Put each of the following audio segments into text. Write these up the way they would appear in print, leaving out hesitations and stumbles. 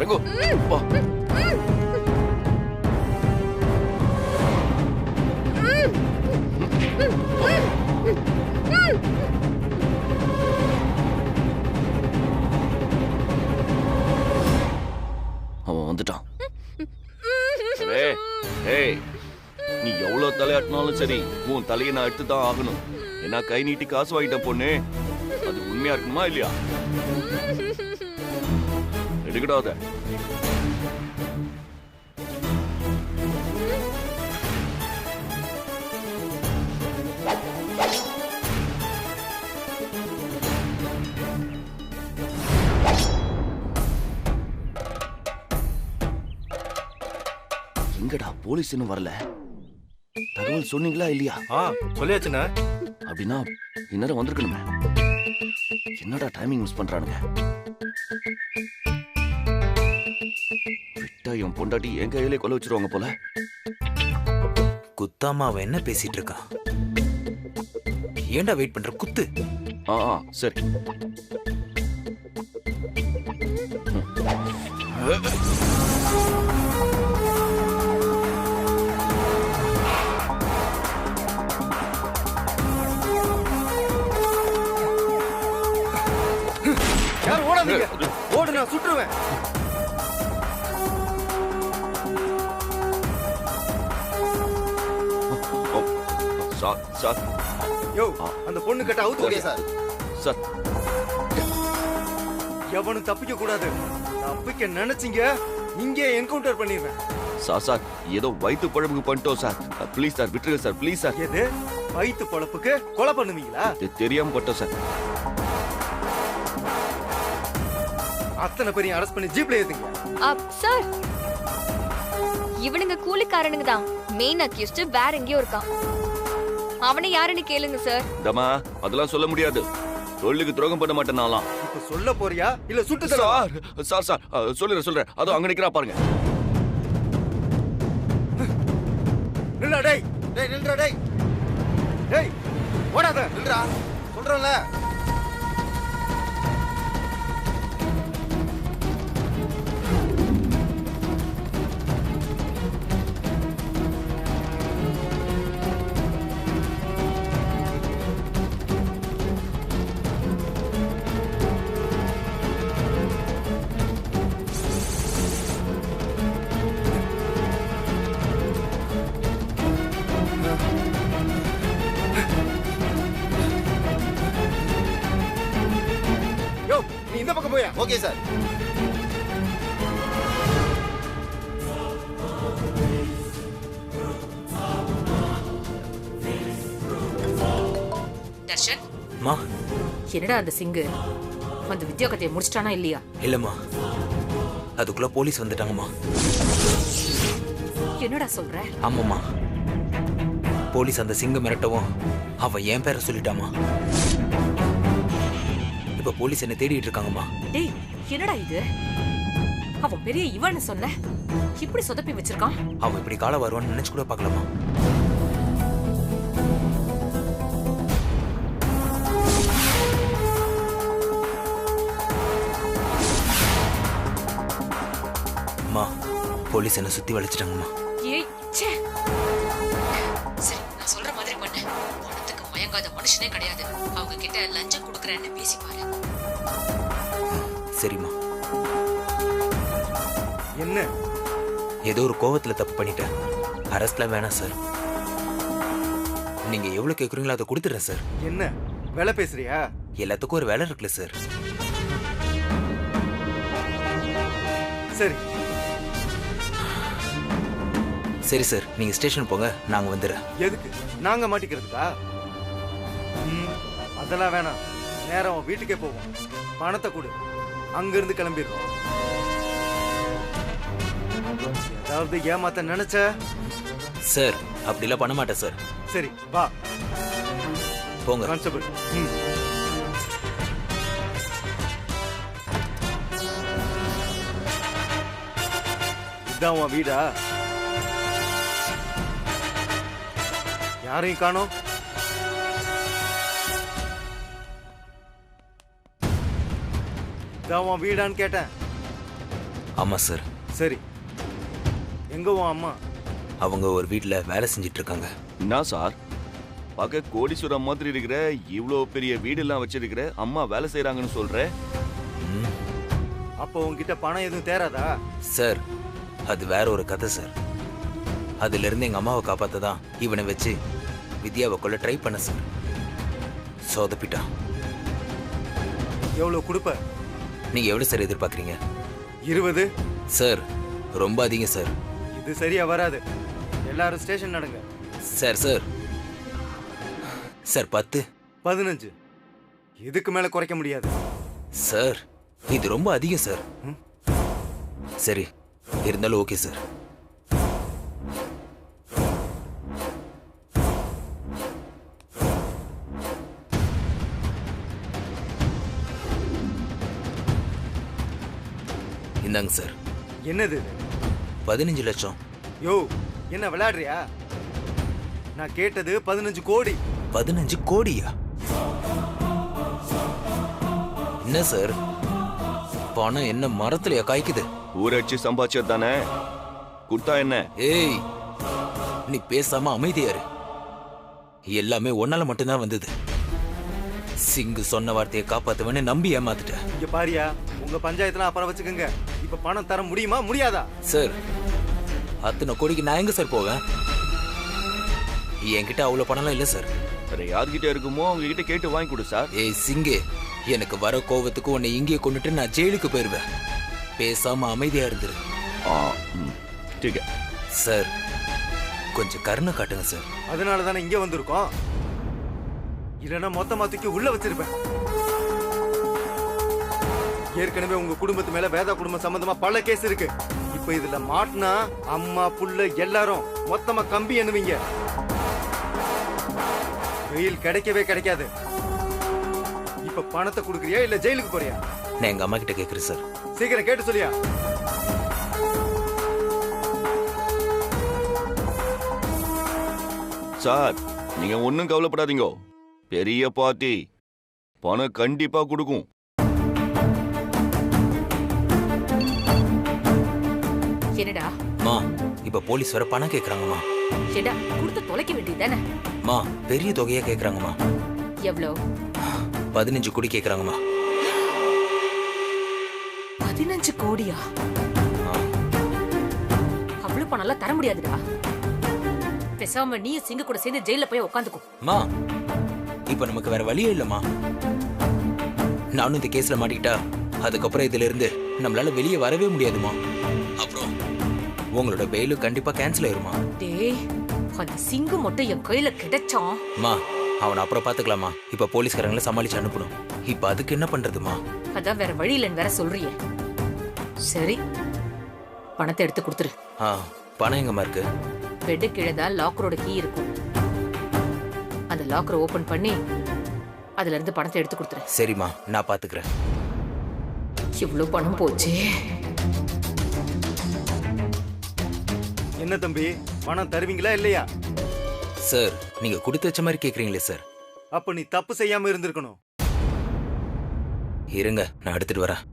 இறங்கோ. வா. அவன் வந்துட்டான். நீ எவ்வளவு தலையாட்டினாலும் சரி உன் தலையை நான் எடுத்துதான் ஆகணும். ஏன்னா கை நீட்டி காசு வாங்கிட்டேன் பொண்ணு. அது உண்மையா இருக்குமா இல்லையா? எடுக்கடாத. எங்கடா போலீஸ் இன்னும் வரல? தகவல் சொன்னீங்களா இல்லையா? சொல்லியாச்சுண்ணா. அப்படின்னா இந்நேரம் வந்திருக்கணுமே. என்னடா டைமிங் மிஸ் பண்றானுங்க? விட்டா என் பொண்டாட்டி என் கையிலே கொலை வச்சிருவாங்க போல. குத்தாமா அவன் என்ன பேசிட்டு இருக்கான்? ஏன்டா வெயிட் பண்ற? குத்து. சரி. யார் ஓடாதீங்க. ஓடு, நான் சுட்டுருவேன். சார். யோ, அந்த பொண்ணு கிட்ட அவுத்து ஓகே சார். சார், எவனும் தப்பிக்க கூடாது. தப்பிக்க நினைச்சீங்க இங்கே என்கவுண்டர் பண்ணிடுவேன். சார் ஏதோ வயிற்று பழப்புக்கு பண்ணிட்டோம் சார். ப்ளீஸ் சார், விட்டுருங்க சார். Please sir. எது வயிற்று பழப்புக்கு கொலை பண்ணுவீங்களா? தெரியாம பட்டோம் சார். அத்தனை பேரையும் அரெஸ்ட் பண்ணி ஜீப்ல ஏத்துங்க. சார், இவனுங்க கூலிக்காரனுங்க தான். மெயின் அக்யூஸ்ட் வேற எங்கேயோ இருக்கான். அவனை யாருன்னு கேளுங்க சார். தமா, அதெல்லாம் சொல்ல முடியாது. தொழிலுக்கு துரோகம் பண்ண மாட்டேன் நான்லாம். இப்ப சொல்ல போறியா இல்ல சுட்டு சார்? சார் சொல்றேன். அதோ அங்க நிக்கிறா பாருங்க. நில்றா டேய். நில்றா டேய். டேய் ஓடாத. நில்றா சொல்றேன்ல. நீ இந்த பக்கம் போயா? Okay sir. தர்ஷன், மா என்னடா அந்த சிங்கு அந்த வித்யோகத்தை முடிச்சிட்டானா இல்லையா? இல்லம்மா, அதுக்குள்ள போலீஸ் வந்துட்டாங்கம்மா. என்னடா சொல்ற? ஆமாம்மா, போலீஸ் அந்த சிங்க மிரட்டவும் அவன் என் பேரை சொல்லிட்டாமா. இப்ப போலீஸ் என்ன தேடிட்டு இருக்காங்கம்மா. டேய், என்னடா இது? அவன் பெரிய இவன்னு சொன்ன, இப்படி சொதப்பி வச்சிருக்கான். அவன் இப்படி கால வருவான்னு நினைச்சு கூட பார்க்கலாமா. அம்மா, போலீஸ் என்ன சுத்தி வளைச்சிட்டாங்கம்மா. ஏய், ச்சே. சரி, நான் சொல்ற மாதிரி பண்ணு. பணத்துக்கு மயங்காத மனுஷனே கிடையாது. அவங்க கிட்ட லஞ்சம் கொடுக்கறேன்னு பேசி பாரு. சரிம்மா. என்ன? ஏதோ ஒரு கோவத்துல தப்பு பண்ணிட்டேன். அரஸ்ட்லாம் வேணாம் சார். நீங்க எவ்வளவு கேக்குறீங்களோ அதை கொடுத்துறேன் சார். என்ன வேலை பேசுறியா? எல்லாத்துக்கும் ஒரு வேலை இருக்குல்ல சார். சரி சரி சார், நீங்க ஸ்டேஷன் போங்க, நாங்க வந்துடுறேன். எதுக்கு? நாங்க மாட்டிக்கிறதுக்கா? அதெல்லாம் வேணாம். நேரம் வீட்டுக்கே போவோம். பணத்தை கொடு, அங்க இருந்து கிளம்பிடுறோம். ஏதாவது ஏமாத்த நினைச்ச? சார், அப்படிலாம் பண்ண மாட்டேன் சார். சரி வா போங்க. கான்ஸ்டபிள். இதான் உன் வீடா? யாரையும் காணோம். இதான் உன் வீடான்னு கேட்டேன். ஆமா சார். சரி, எங்க உன் அம்மா? அவங்க ஒரு வீட்ல வேலை செஞ்சிட்டு இருக்காங்க. என்ன சார், பார்க்க கோடீஸ்வரம் மாதிரி இருக்கிற, இவ்வளோ பெரிய வீடெல்லாம் வச்சிருக்கிற அம்மா வேலை செய்யறாங்கன்னு சொல்ற? ம், அப்போ உன்கிட்ட பணம் எதுவும் தேராதா? சார் அது வேற ஒரு கதை சார். அதுல இருந்து எங்க அம்மாவை காப்பாத்ததான் இவனை வச்சு வித்யாவை கொள்ள ட்ரை பண்ண சார். சொதப்பிட்டான். எவ்வளவு கொடுப்ப? நீங்க எவ்வளவு சார் எதிர்பார்க்கறீங்க? 20. சார் ரொம்ப அதிகம் சார். இது சரியா வராது. எல்லாரும் ஸ்டேஷன் நடங்க. Sir sir sir 10. 15. இதுக்கு மேல குறைக்க முடியாது. சார் இது ரொம்ப அதிகம் சார். சரி இருந்தாலும் ஓகே சார். இந்தாங்க சார். என்னது? 15 லட்சம். யோ, என்ன விளையாடுறியா? நான் கேட்டது 15 கோடி. 15 கோடியா? என்ன சார் பணம் என்ன மரத்துலயா காய்க்குது? ஊரட்சி சம்பாதிச்சது தானே, குடுத்தா என்ன? ஏய் நீ பேசாம அமைதியாரு. எல்லாமே ஒன்னால மட்டும்தான் வந்தது. சிங்கு சொன்ன வார்த்தையை காப்பாத்துவனே நம்பி ஏமாத்துட்ட. இங்க பாரியா, உங்க பஞ்சாயத்துல அப்புறம் வச்சுக்கோங்க. இப்ப பணம் தர முடியுமா முடியாதா? சார் அத்தனை கோடிக்கு நான் எங்க சார் போவேன்? என்கிட்ட அவ்வளவு பணம்லாம் இல்ல சார். வேற யார்கிட்ட இருக்குமோ அவங்க கிட்ட கேட்டு வாங்கி கொடு சார். ஏய் சிங்கு, எனக்கு வர கோவத்துக்கு உன்னை இங்கே கொண்டுட்டு நான் ஜெயிலுக்கு போயிருவேன். பேசாம அமைதியா இருந்துரு. ठीक है சார் கொஞ்சம் கருணை காட்டுங்க சார். அதனால தானே இங்க வந்திருக்கோம். இல்லைன்னா மொத்தமா தூக்கி உள்ள வச்சிருப்பேன். ஏற்கனவே உங்க குடும்பத்து மேல வேதா குடும்பம் சம்பந்தமா பல கேஸ் இருக்கு. இப்ப இதுல மாட்டினா அம்மா புள்ள எல்லாரும் மொத்தமா கம்பி எண்ணுவீங்க. வெயில் கிடைக்கவே கிடைக்காது. இப்ப பணத்தை கொடுக்கறியா இல்ல ஜெயிலுக்கு போறியா? நான் எங்க அம்மா கிட்ட கேக்குறேன் சார். சீக்கிரம் கேட்டு சொல்லியா. சார் நீங்க ஒன்னும் கவலைப்படாதீங்க, பெரிய பார்ட்டி பணம் கண்டிப்பா கொடுக்கும். என்னடா மா இப்ப போலீஸ் வர பணம் கேக்குறாங்கம்மா. ஏடா கொடுத்து தொலைக்க வேண்டியதானே? மா பெரிய தொகையா கேக்குறாங்கம்மா. எவ்வளோ? 15 கோடி கேக்குறாங்கம்மா. 15 கோடியா? ஆ. அவ்வளவு பணம் எல்லாம் தர முடியாதுடா. பேசாம நீ சிங்க கூட சேர்ந்து ஜெயில போய் உட்காந்துக்கோ. மா இப்ப நமக்கு வேற வழியே இல்லம்மா. நானும் இந்த கேஸ்ல மாட்டிக்கிட்டா அதுக்கப்புறம் இதுல இருந்து நம்மளால வெளியே வரவே முடியாதுமா. அப்புறம் உங்களோட பெயிலும் கண்டிப்பா கேன்சல் ஆயிருமா. டேய் அந்த சிங்கு மட்டும் என் கையில கிடைச்சான். மா அவனை அப்புறம் பாத்துக்கலாமா. இப்ப போலீஸ்காரங்களை சமாளிச்சு அனுப்பணும். இப்ப அதுக்கு என்ன பண்றதுமா? அதான் வேற வழி இல்லைன்னு வேற சொல்றியே. சரி பணத்தை எடுத்து கொடுத்துரு. பணம் எங்கம்மா இருக்கு? பெட்டு கீழே தான் லாக்கரோட கீ இருக்கும். அந்த லாக்கரை ஓபன் பண்ணி அதுல இருந்து பணத்தை எடுத்து கொடுத்துரு. சரிம்மா நான் பாத்துக்கிறேன். இவ்வளவு பணம் போச்சு. என்ன தம்பி, பணம் தருவீங்களா இல்லையா? சார் நீங்க கொடுத்து வச்ச மாதிரி கேக்குறீங்களே சார். அப்ப நீ தப்பு செய்யாம இருந்திருக்கணும். இருங்க நான் எடுத்துட்டு வரேன்.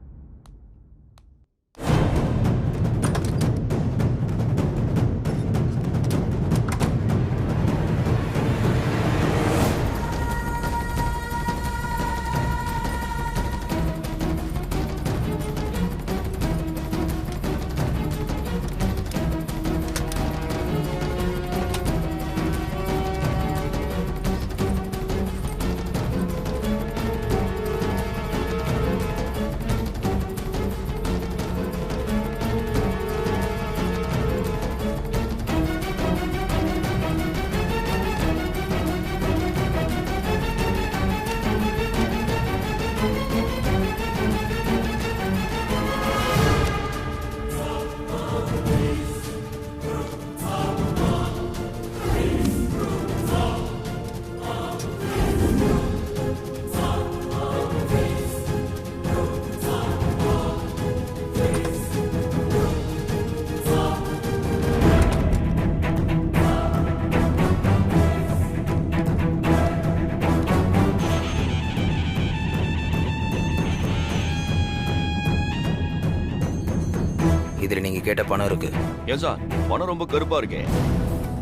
கேட்ட பணம் இருக்கு. ஏன் சார் பணம் ரொம்ப கருப்பா இருக்கே?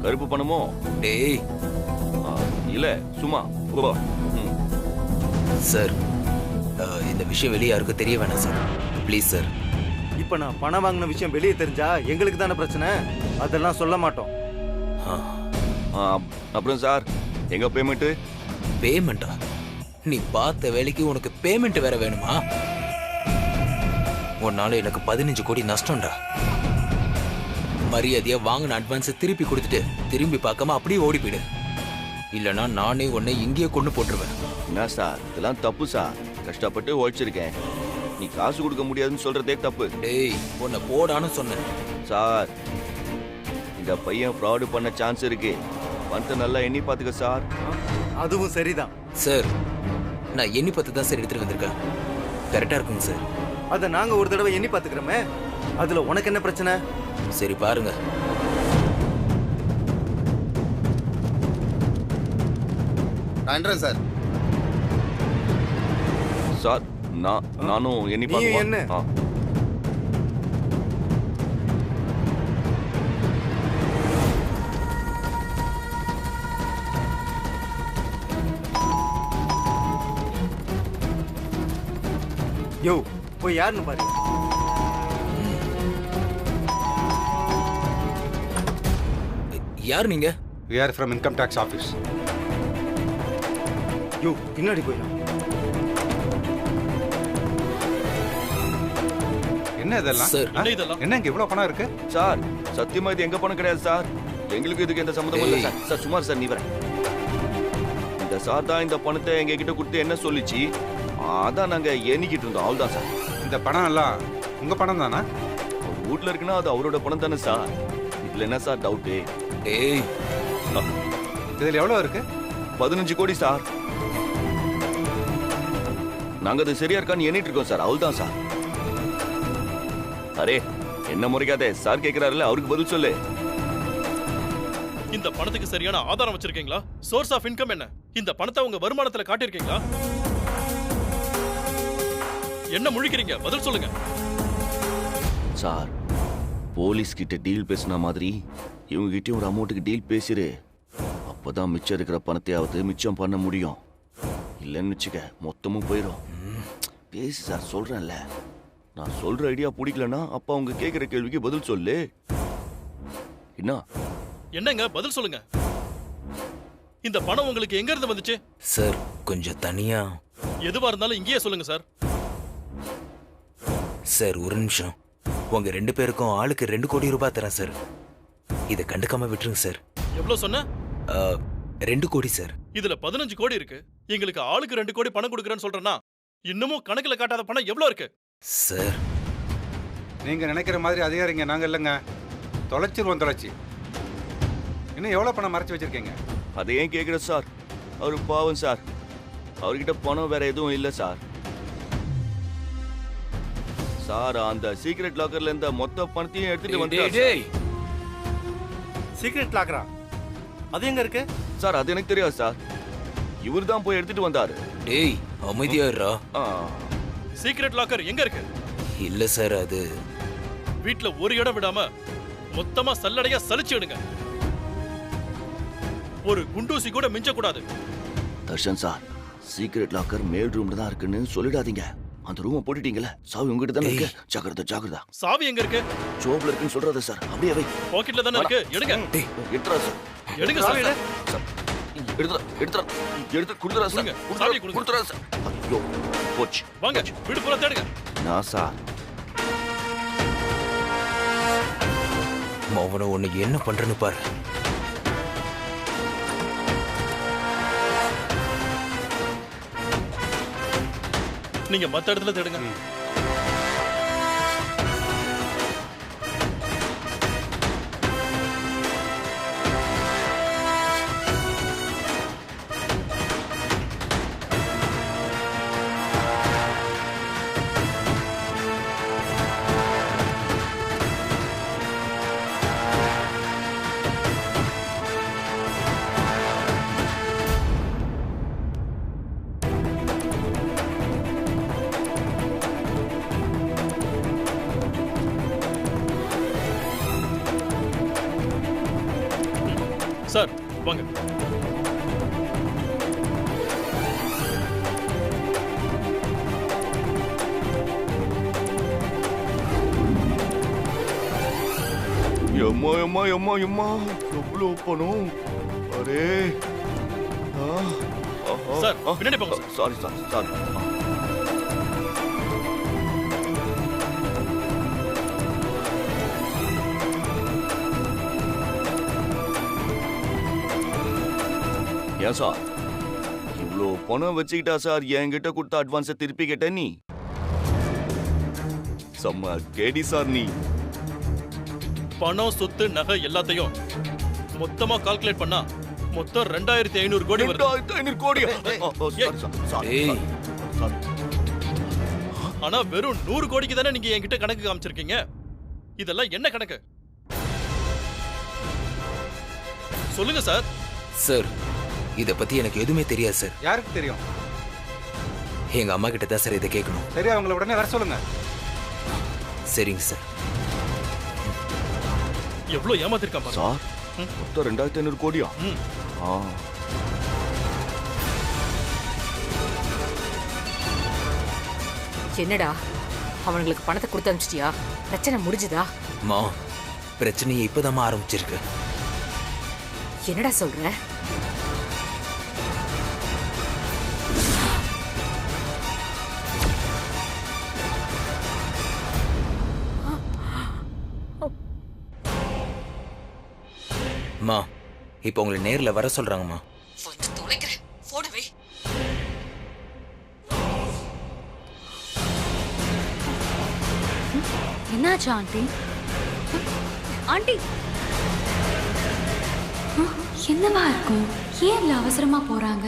கருப்பு பணமோ? டேய் ஆ, இல்ல சும்மா ஓ. ம். சார், இந்த விஷயம் வெளியே யாருக்கும் தெரிய வேணாம் சார். Please sir. இப்ப நான் பணம் வாங்கின விஷயம் வெளியே தெரிஞ்சா எங்களுக்கு தானே பிரச்சனை. அதெல்லாம் சொல்ல மாட்டோம். ஆ, அப்புறம் சார் எங்க பேமெண்ட்? பேமெண்டா? நீ பார்த்த வேலைக்கு உனக்கு பேமெண்ட் வேற வேணுமா? உன்னால எனக்கு 15 கோடி நஷ்டம்டா. மரியாதையா வாங்கின அட்வான்ஸை திருப்பி கொடுத்துட்டு திரும்பி பார்க்காம அப்படியே ஓடி போயிடு. இல்லைன்னா நானே உன்னை இங்கேயே கொண்டு போட்டுருவேன். என்ன சார் இதெல்லாம் தப்பு சார். கஷ்டப்பட்டு உழைச்சிருக்கேன். நீ காசு கொடுக்க முடியாதுன்னு சொல்றதே தப்பு. டேய், உன்னை போடான்னு சொன்னேன். சார் இந்த பையன் ஃப்ராடு பண்ண சான்ஸ் இருக்கு. பணத்தை நல்லா எண்ணி பாத்துக்க சார். அதுவும் சரிதான். சார், நான் எண்ணி பார்த்து தான் சார் எடுத்துட்டு வந்திருக்கேன். கரெக்டா இருக்குங்க சார். அதை நாங்க ஒரு தடவை எண்ணி பாத்துக்கிறோமே, அதுல உனக்கு என்ன பிரச்சனை? சரி பாருங்க. நான் சார். சார் நானும் எண்ணி நீயும் எண்ணு. பார்த்துமா? யோ போய் யாருன்னு பாரு. யார் நீங்க? We are from Income Tax Office. யோ பின்னாடி போயிடலாம். என்ன இதெல்லாம்? சார், என்ன இங்க இவ்வளவு பணம் இருக்கு? சார் சத்தியமா இது எங்க பணம் கிடையாது சார். எங்களுக்கு இதுக்கு எந்த சம்மந்தமும் இல்லை சார். சார் சுமார் சார் நீ வர. இந்த சார் தான் இந்த பணத்தை எங்க கிட்ட கொடுத்து என்ன சொல்லிச்சு, அதான் நாங்க எண்ணிக்கிட்டு இருந்தோம். அவ்வளவுதான் சார். இந்த பணம் எல்லாம் உங்க பணம் தானா? அவர் வீட்டுல இருக்குன்னா அது அவரோட பணம் தானே சார். இதுல என்ன சார் டவுட்டு? டேய், இதுல எவ்வளவு இருக்கு? 15 கோடி சார். நாங்க அது சரியா இருக்கான்னு எண்ணிட்டு இருக்கோம் சார். அவ்வளவுதான் சார். அரே என்ன முறைக்காதே. சார் கேக்குறாருல்ல, அவருக்கு பதில் சொல்லு. இந்த பணத்துக்கு சரியான ஆதாரம் வச்சிருக்கீங்களா? சோர்ஸ் ஆஃப் இன்கம் என்ன? இந்த பணத்தை உங்க வருமானத்துல காட்டியிருக்கீங்களா? என்ன முழிக்கிறீங்க? பதில் சொல்லுங்க. சார் போலீஸ் கிட்ட டீல் பேசின மாதிரி இவங்க கிட்ட ஒரு அமௌண்ட்டுக்கு டீல் பேசிரு. அப்பதான் மிச்சம் இருக்கிற பணத்தையாவது மிச்சம் பண்ண முடியும். இல்லைன்னு வச்சுக்க மொத்தமும் போயிடும். பேசு சார், சொல்றேன்ல. நான் சொல்ற ஐடியா பிடிக்கலன்னா அப்ப அவங்க கேட்கிற கேள்விக்கு பதில் சொல்லு. என்ன என்னங்க பதில் சொல்லுங்க. இந்த பணம் உங்களுக்கு எங்க இருந்து வந்துச்சு? சார் கொஞ்சம் தனியா. எதுவா இருந்தாலும் இங்கேயே சொல்லுங்க சார். சார் ஒரு நிமிஷம். உங்க 2 பேருக்கும் ஆளுக்கு 2 கோடி ரூபாய் தரேன் சார். இதை கண்டுக்காம விட்டுருங்க சார். எவ்வளவு சொன்ன? 2 கோடி சார். இதுல 15 கோடி இருக்கு. எங்களுக்கு ஆளுக்கு 2 கோடி பணம் கொடுக்கறேன்னு சொல்றேன்னா இன்னமும் கணக்குல காட்டாத பணம் எவ்வளவு இருக்கு? சார், நீங்க நினைக்கிற மாதிரி அதிகாரிங்க நாங்க இல்லைங்க. தொலைச்சிருவோம் தொலைச்சி. இன்னும் எவ்வளவு பணம் மறைச்சு வச்சிருக்கீங்க? அதை ஏன் கேட்குற சார்? அவரு பாவம் சார். அவர்கிட்ட பணம் வேற எதுவும் இல்லை சார். சார் அந்த சீக்ரெட் லாக்கர்ல இருந்த மொத்த பணத்தையும் எடுத்துட்டு வந்து சீக்ரெட் லாக்கரா? அது எங்க இருக்கு? சார் அது எனக்கு தெரியாது சார். இவர் தான் போய் எடுத்துட்டு வந்தாரு. டேய் அமைதியா இருடா. ஆ, சீக்ரெட் லாக்கர் எங்க இருக்கு? இல்ல சார், அது வீட்ல ஒரு இடம் விடாம மொத்தமா சல்லடையா சலிச்சு எடுங்க. ஒரு குண்டூசி கூட மிஞ்ச கூடாது. தர்ஷன் சார், சீக்ரெட் லாக்கர் மேல் ரூம்ல தான் இருக்குன்னு சொல்லிடாதீங்க. அந்த ரூமை போட்டுட்டீங்கல்ல, சாவி உங்ககிட்ட தானே இருக்கு. ஜாக்கிரதை ஜாக்கிரதா. சாவி எங்க இருக்கு? ஜோப்ல இருக்குன்னு சொல்றாரு சார். அப்படியே வை. பாக்கெட்ல தானே இருக்கு. எடுங்க. எடுத்துறா சார். எடுங்க சார். சார், எடுத்துறா எடுத்துறா எடுத்து கொடுத்துறா சார். கொடுங்க. சாவி கொடுங்க. கொடுத்துறா சார். ஐயோ போச்சு. வாங்க வீடு பூரா தேடுங்க. நான் சார் மௌன உன்னை என்ன பண்றேன்னு பாரு. நீங்க மத்த இடத்துல தேடுங்க. சார் வாங்க. எம்மா எம்மா எம்மா எம்மா எவ்வளோ பணம்! அரே சார், பின்னாடி போங்க சார். Sorry sir sorry. ஏன் சார் இவ்வளோ பணம் வச்சுக்கிட்டா சார் என்கிட்ட கொடுத்த அட்வான்ஸை திருப்பி கேட்ட நீ? செம்ம கேடி சார் நீ. பணம், சொத்து, நகை எல்லாத்தையும் மொத்தமா கால்குலேட் பண்ணா மொத்தம் 2500 கோடி வருது. 2500 கோடி! ஏய். ஆனா வெறும் 100 கோடிக்கு தானே நீங்க என்கிட்ட கணக்கு காமிச்சிருக்கீங்க. இதெல்லாம் என்ன கணக்கு? சொல்லுங்க சார். சார், இத பத்தி எனக்கு எதுவுமே தெரியாது சார். யாருக்கு தெரியும்? எங்க அம்மா கிட்ட தான் சார் இதை கேட்கணும். சரி, அவங்கள உடனே வர சொல்லுங்க. சரிங்க சார். எவ்வளவு ஏமாத்திருக்கான் பாருங்க. சார் மொத்தம் 2500 கோடியா? ஆ. என்னடா அவங்களுக்கு பணத்தை கொடுத்து அனுப்பிச்சிட்டியா? பிரச்சனை முடிஞ்சுதா? மா, பிரச்சனையை இப்பதாம்மா ஆரம்பிச்சிருக்கு. என்னடா சொல்ற? மா, இப்போ உங்களை நேர்ல வர சொல்றாங்கம்மா. வந்து தொலைக்கிறேன். போடவே. என்னாச்சு ஆண்டி? ஆண்டி என்னவா இருக்கும்? ஏன் இவ்வளவு அவசரமா போறாங்க?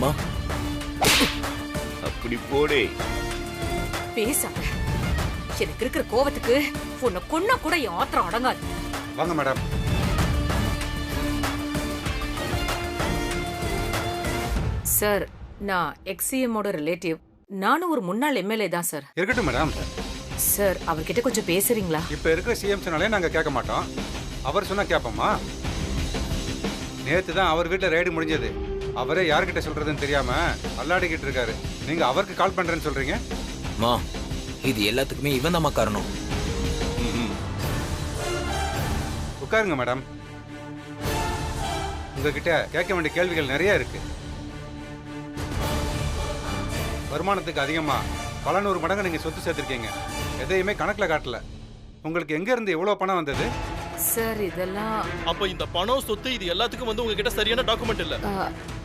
மா, அப்படி போடே. பேசாத. எனக்கு இருக்கிற கோவத்துக்கு உன்னை கொன்னா கூட என் ஆத்திரம் அடங்காது. வாங்க மேடம். சார், நான் எக்ஸிஎம்மோட ரிலேட்டிவ். நானும் ஒரு முன்னாள் எம்எல்ஏ தான் சார். இருக்கட்டும் மேடம். சார், அவர்கிட்ட கொஞ்சம் பேசுறீங்களா? இப்ப இருக்கிற சிஎம் சொன்னாலே நாங்க கேட்க மாட்டோம். அவர் சொன்னா கேட்போமா? நேத்து தான் அவர் வீட்டுல ரெய்டு முடிஞ்சது. அவரே யார்கிட்ட சொல்றதுன்னு தெரியாம அல்லாடிக்கிட்டு இருக்காரு. நீங்க அவருக்கு கால் பண்றேன்னு சொல்றீங்க? மா, இது எல்லாத்துக்குமே இவன் தாம்மா காரணம். உட்காருங்க மேடம். உங்ககிட்ட கேட்க வேண்டிய கேள்விகள் நிறைய இருக்கு. வருமானத்துக்கு அதிகமா பல 100 மடங்கு நீங்க சொத்து சேர்த்திருக்கீங்க. எதையுமே கணக்குல காட்டல. உங்களுக்கு எங்க இருந்து எவ்வளவு பணம் வந்தது? சார், இதெல்லாம் அப்ப இந்த பணம், சொத்து இது எல்லாத்துக்கும் வந்து உங்ககிட்ட சரியான டாக்குமெண்ட் இல்ல.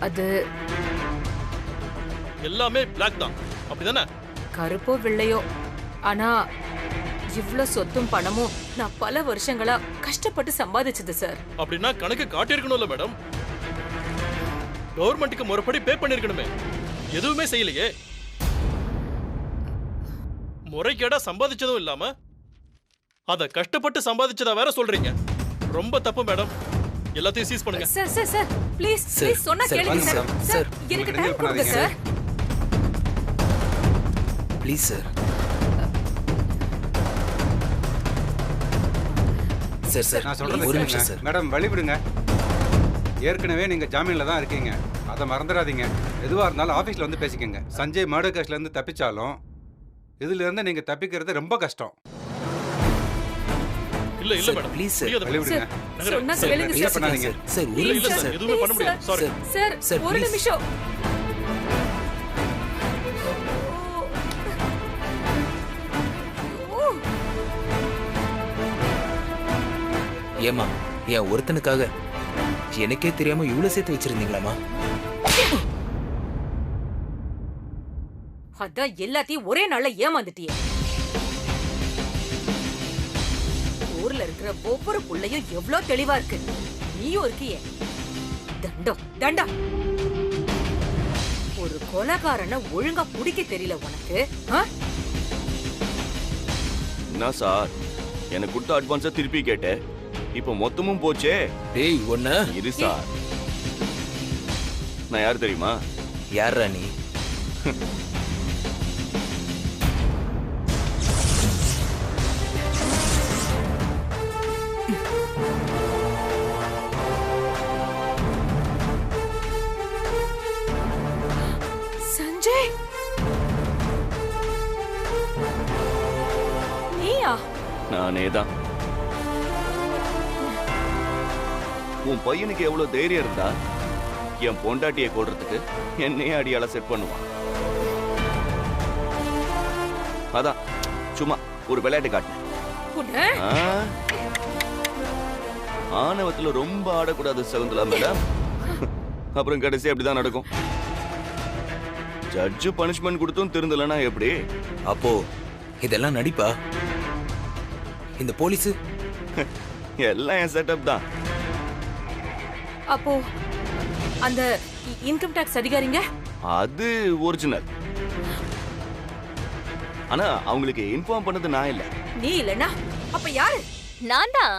அது எல்லாமே பிளாக் தான். அப்படிதானே? கருப்போ வெள்ளையோ, ஆனா இவ்ளோ சொத்தும் பணமும் நான் பல வருஷங்களா கஷ்டப்பட்டு சம்பாதிச்சது சார். அப்படின்னா கணக்கு காட்டியிருக்கணும்ல மேடம். கவர்மெண்ட்டுக்கு முறைப்படி பே பண்ணிருக்கணுமே. எதுவுமே செய்யலையே. முறைகேடா சம்பாதிச்சதும் இல்லாம அத கஷ்டப்பட்டு சம்பாதிச்சதா வேற சொல்றீங்க. ரொம்ப தப்பு மேடம். எல்லாத்தையும் சீஸ் பண்ணுங்க. Sir sir sir, please please சொன்னா கேளுங்க சார். சார், எனக்கு டைம் கொடுங்க sir. Please sir. Sir sir, நான் சொல்றது ஒரு கேளுங்க. நிமிஷம் சார். மேடம், வழிவிடுங்க. ஏற்கனவே நீங்க ஜாமீன்ல தான் இருக்கீங்க. அதை மறந்துடாதீங்க. எதுவா இருந்தாலும் ஆபீஸ்ல வந்து பேசிக்கங்க. சஞ்சய் மர்டர் கேஸ்ல இருந்து தப்பிச்சாலும் இதுல இருந்து நீங்க தப்பிக்கிறது ரொம்ப கஷ்டம். இல்ல இல்ல சார், மேடம். Please sir. முடியாது. வழிவிடுங்க. சொன்னா சார், கேளுங்க ப்ளீஸ் சார். பண்ணாதீங்க. சார், ஒரு இல்ல இல்ல நிமிஷம் சார், சார். எதுவுமே பண்ண முடியாது. சாரி. சார், சார், ஒரு please. நிமிஷம். ஏமா, என் ஒருத்தனுக்காக எனக்கே தெரியாம இவ்வளவு சேர்த்து வச்சிருந்தீங்களாமா? அதான் எல்லாத்தையும் ஒரே நாள்ல ஏமாந்துட்டியே. ஊர்ல இருக்கிற ஒவ்வொரு புள்ளையும் எவ்வளவு தெளிவா இருக்கு. நீயும் இருக்கியே. தண்டம் தண்டம். ஒரு கொலைகாரனை ஒழுங்கா பிடிக்க தெரியல உனக்கு. என்ன சார், எனக்கு கொடுத்த அட்வான்ஸை திருப்பி கேட்டேன். இப்போ மொத்தமும் போச்சே. டேய், ஒண்ணு இரு சார். நான் யார் தெரியுமா? யாரா நீ? நானே தான். உன் பையனுக்கு எவ்வளவு தைரியம் இருந்தா என் பொண்டாட்டியை கொல்றதுக்கு என்னையே அடியால செட் பண்ணுவான். அதான் சும்மா ஒரு விளையாட்டு காட்டினேன். ஆணவத்துல ரொம்ப ஆடக்கூடாது சகுந்தலா மேடம். அப்புறம் கடைசி அப்படிதான் நடக்கும். ஜட்ஜு பனிஷ்மெண்ட் கொடுத்தும் திருந்தலனா எப்படி? அப்போ இதெல்லாம் நடிப்பா? இந்த போலீஸ் எல்லாம் என் செட்டப் தான். அப்போ அந்த இன்கம் டாக்ஸ் அதிகாரிங்க அது ஒரிஜினல். ஆனா அவங்களுக்கு இன்ஃபார்ம் பண்ணது நான் இல்ல. நீ இல்லனா அப்ப யாரு? நான் தான்.